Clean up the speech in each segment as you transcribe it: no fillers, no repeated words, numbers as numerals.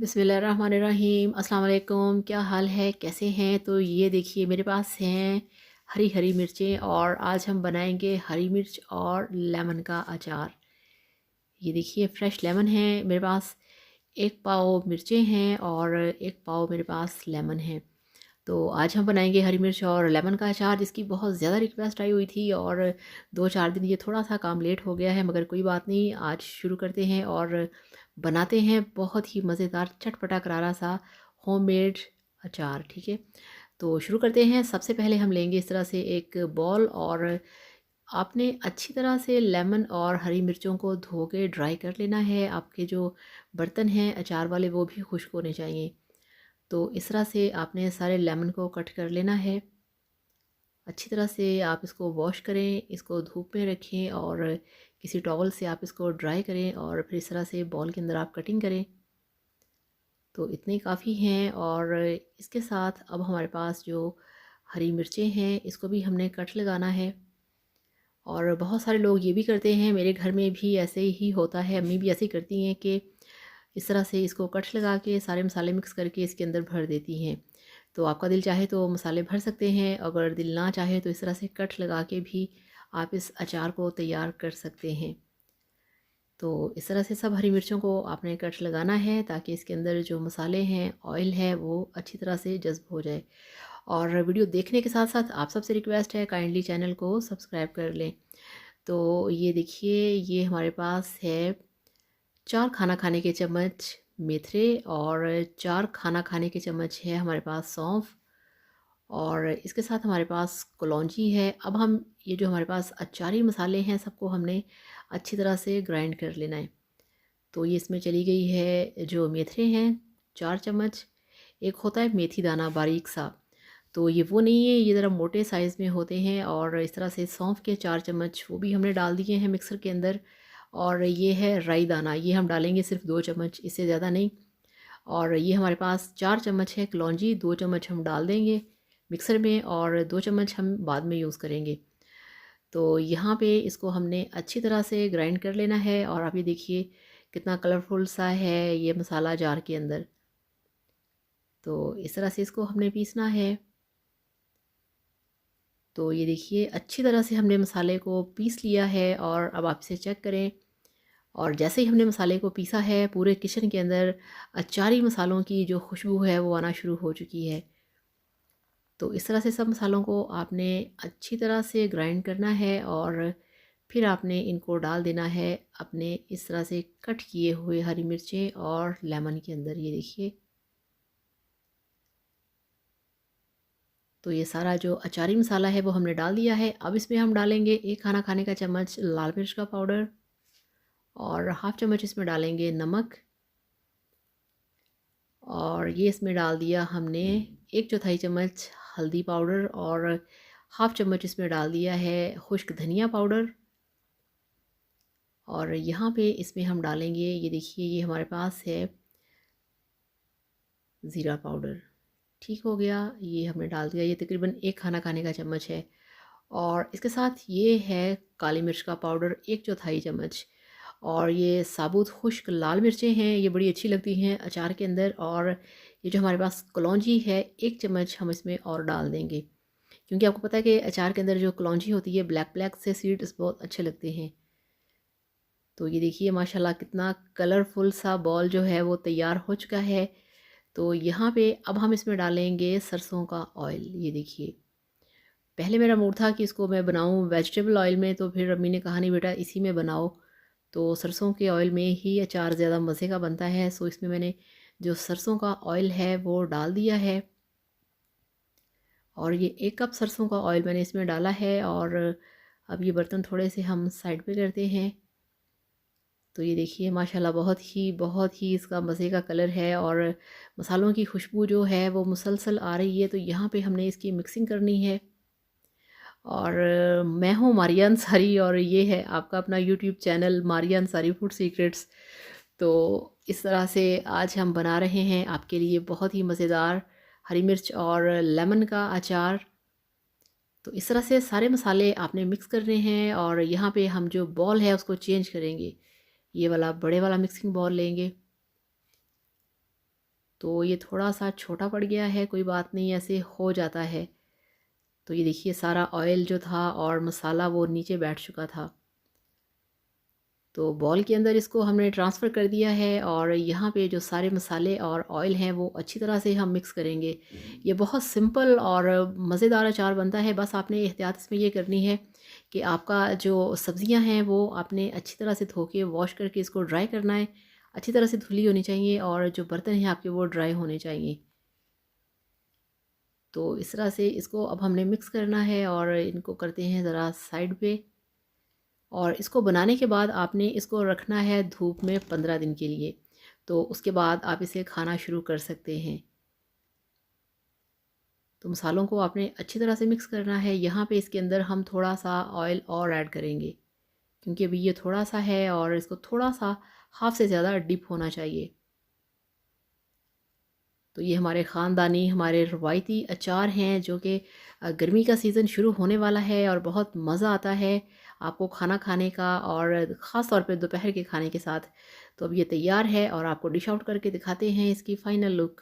बिस्मिल्लाहिर्रहमानिर्रहीम। अस्सलाम वालेकुम। क्या हाल है, कैसे हैं? तो ये देखिए मेरे पास हैं हरी हरी मिर्चें और आज हम बनाएंगे हरी मिर्च और लेमन का अचार। ये देखिए फ्रेश लेमन है मेरे पास, एक पाव मिर्चें हैं और एक पाव मेरे पास लेमन है। तो आज हम बनाएंगे हरी मिर्च और लेमन का अचार, जिसकी बहुत ज़्यादा रिक्वेस्ट आई हुई थी और 2-4 दिन ये थोड़ा सा काम लेट हो गया है, मगर कोई बात नहीं, आज शुरू करते हैं और बनाते हैं बहुत ही मज़ेदार चटपटा करारा सा होममेड अचार। ठीक है, तो शुरू करते हैं। सबसे पहले हम लेंगे इस तरह से एक बॉल और आपने अच्छी तरह से लेमन और हरी मिर्चों को धो के ड्राई कर लेना है। आपके जो बर्तन हैं अचार वाले वो भी खुश्क होने चाहिए। तो इस तरह से आपने सारे लेमन को कट कर लेना है। अच्छी तरह से आप इसको वॉश करें, इसको धूप में रखें और किसी टॉवल से आप इसको ड्राई करें और फिर इस तरह से बॉल के अंदर आप कटिंग करें। तो इतने काफ़ी हैं। और इसके साथ अब हमारे पास जो हरी मिर्चें हैं इसको भी हमने कट लगाना है। और बहुत सारे लोग ये भी करते हैं, मेरे घर में भी ऐसे ही होता है, अम्मी भी ऐसे ही करती हैं कि इस तरह से इसको कट लगा के सारे मसाले मिक्स करके इसके अंदर भर देती हैं। तो आपका दिल चाहे तो मसाले भर सकते हैं, अगर दिल ना चाहे तो इस तरह से कट लगा के भी आप इस अचार को तैयार कर सकते हैं। तो इस तरह से सब हरी मिर्चों को आपने कट लगाना है ताकि इसके अंदर जो मसाले हैं, ऑयल है, वो अच्छी तरह से जज़्ब हो जाए। और वीडियो देखने के साथ साथ आप सबसे रिक्वेस्ट है काइंडली चैनल को सब्सक्राइब कर लें। तो ये देखिए ये हमारे पास है 4 खाना खाने के चम्मच मेथरे और 4 खाना खाने के चम्मच है हमारे पास सौंफ और इसके साथ हमारे पास कलौंजी है। अब हम ये जो हमारे पास अचारी मसाले हैं सबको हमने अच्छी तरह से ग्राइंड कर लेना है। तो ये इसमें चली गई है जो मेथरे हैं 4 चम्मच, एक होता है मेथी दाना बारीक सा, तो ये वो नहीं है, ये ज़रा मोटे साइज़ में होते हैं। और इस तरह से सौंफ के 4 चम्मच वो भी हमने डाल दिए हैं मिक्सर के अंदर। और ये है राई दाना, ये हम डालेंगे सिर्फ 2 चम्मच, इससे ज़्यादा नहीं। और ये हमारे पास 4 चम्मच है कलौंजी, 2 चम्मच हम डाल देंगे मिक्सर में और 2 चम्मच हम बाद में यूज़ करेंगे। तो यहाँ पे इसको हमने अच्छी तरह से ग्राइंड कर लेना है। और आप ये देखिए कितना कलरफुल सा है ये मसाला जार के अंदर। तो इस तरह से इसको हमने पीसना है। तो ये देखिए अच्छी तरह से हमने मसाले को पीस लिया है और अब आप इसे चेक करें। और जैसे ही हमने मसाले को पीसा है पूरे किचन के अंदर अचारी मसालों की जो खुशबू है वो आना शुरू हो चुकी है। तो इस तरह से सब मसालों को आपने अच्छी तरह से ग्राइंड करना है और फिर आपने इनको डाल देना है अपने इस तरह से कट किए हुए हरी मिर्चें और लेमन के अंदर। ये देखिए तो ये सारा जो अचारी मसाला है वो हमने डाल दिया है। अब इसमें हम डालेंगे 1 खाना खाने का चम्मच लाल मिर्च का पाउडर और हाफ़ चम्मच इसमें डालेंगे नमक। और ये इसमें डाल दिया हमने 1/4 चम्मच हल्दी पाउडर और हाफ़ चम्मच इसमें डाल दिया है खुश्क धनिया पाउडर। और यहाँ पे इसमें हम डालेंगे, ये देखिए ये हमारे पास है ज़ीरा पाउडर। ठीक हो गया, ये हमने डाल दिया, ये तकरीबन 1 खाना खाने का चम्मच है। और इसके साथ ये है काली मिर्च का पाउडर 1/4 चम्मच। और ये साबुत खुश्क लाल मिर्चें हैं, ये बड़ी अच्छी लगती हैं अचार के अंदर। और ये जो हमारे पास कलौंजी है 1 चम्मच हम इसमें और डाल देंगे, क्योंकि आपको पता है कि अचार के अंदर जो कलौंजी होती है ब्लैक ब्लैक से सीड्स बहुत अच्छे लगते हैं। तो ये देखिए माशाल्लाह कितना कलरफुल सा बॉल जो है वो तैयार हो चुका है। तो यहाँ पे अब हम इसमें डालेंगे सरसों का ऑयल। ये देखिए पहले मेरा मूड था कि इसको मैं बनाऊँ वेजिटेबल ऑयल में, तो फिर अम्मी ने कहा नहीं बेटा इसी में बनाओ। तो सरसों के ऑयल में ही अचार ज़्यादा मज़े का बनता है। सो इसमें मैंने जो सरसों का ऑयल है वो डाल दिया है। और ये 1 कप सरसों का ऑयल मैंने इसमें डाला है। और अब ये बर्तन थोड़े से हम साइड पे करते हैं। तो ये देखिए माशाल्लाह बहुत ही इसका मज़े का कलर है और मसालों की खुशबू जो है वो मुसलसल आ रही है। तो यहाँ पे हमने इसकी मिक्सिंग करनी है। और मैं हूँ मारिया अंसारी और ये है आपका अपना YouTube channel Maria Ansari food secrets. तो इस तरह से आज हम बना रहे हैं आपके लिए बहुत ही मज़ेदार हरी मिर्च और लेमन का अचार। तो इस तरह से सारे मसाले आपने मिक्स करने हैं। और यहाँ पे हम जो बॉल है उसको चेंज करेंगे, ये वाला बड़े वाला मिक्सिंग बॉल लेंगे। तो ये थोड़ा सा छोटा पड़ गया है, कोई बात नहीं, ऐसे हो जाता है। तो ये देखिए सारा ऑयल जो था और मसाला वो नीचे बैठ चुका था। तो बॉल के अंदर इसको हमने ट्रांसफ़र कर दिया है और यहाँ पे जो सारे मसाले और ऑयल हैं वो अच्छी तरह से हम मिक्स करेंगे। ये बहुत सिंपल और मज़ेदार अचार बनता है। बस आपने एहतियात इसमें ये करनी है कि आपका जो सब्ज़ियाँ हैं वो आपने अच्छी तरह से धो के वॉश करके इसको ड्राई करना है। अच्छी तरह से धुली होनी चाहिए और जो बर्तन हैं आपके वो ड्राई होने चाहिए। तो इस तरह से इसको अब हमने मिक्स करना है और इनको करते हैं ज़रा साइड पे। और इसको बनाने के बाद आपने इसको रखना है धूप में 15 दिन के लिए। तो उसके बाद आप इसे खाना शुरू कर सकते हैं। तो मसालों को आपने अच्छी तरह से मिक्स करना है। यहाँ पे इसके अंदर हम थोड़ा सा ऑयल और ऐड करेंगे, क्योंकि अभी ये थोड़ा सा है और इसको थोड़ा सा हाफ़ से ज़्यादा डिप होना चाहिए। तो ये हमारे ख़ानदानी, हमारे रवायती अचार हैं जो कि गर्मी का सीज़न शुरू होने वाला है और बहुत मज़ा आता है आपको खाना खाने का, और ख़ास तौर पे दोपहर के खाने के साथ। तो अब ये तैयार है और आपको डिश आउट करके दिखाते हैं इसकी फ़ाइनल लुक।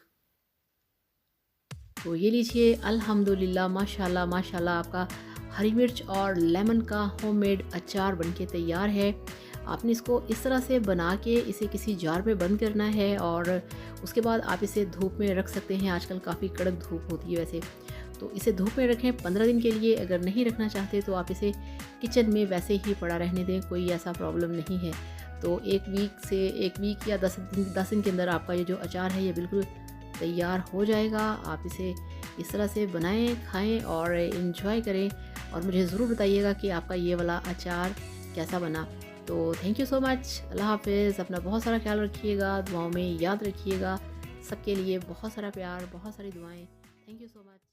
तो ये लीजिए, अल्हम्दुलिल्लाह, माशाल्लाह माशाल्लाह, आपका हरी मिर्च और लेमन का होममेड अचार बनके तैयार है। आपने इसको इस तरह से बना के इसे किसी जार में बंद करना है और उसके बाद आप इसे धूप में रख सकते हैं। आजकल काफ़ी कड़क धूप होती है वैसे, तो इसे धूप में रखें 15 दिन के लिए। अगर नहीं रखना चाहते तो आप इसे किचन में वैसे ही पड़ा रहने दें, कोई ऐसा प्रॉब्लम नहीं है। तो 1 वीक या 10 दिन के अंदर आपका ये जो अचार है ये बिल्कुल तैयार हो जाएगा। आप इसे इस तरह से बनाएं, खाएं और इन्जॉय करें, और मुझे ज़रूर बताइएगा कि आपका ये वाला अचार कैसा बना। तो थैंक यू सो मच। अल्लाह हाफ़िज़। अपना बहुत सारा ख्याल रखिएगा, दुआओं में याद रखिएगा। सबके लिए बहुत सारा प्यार, बहुत सारी दुआएं। Thank you so much.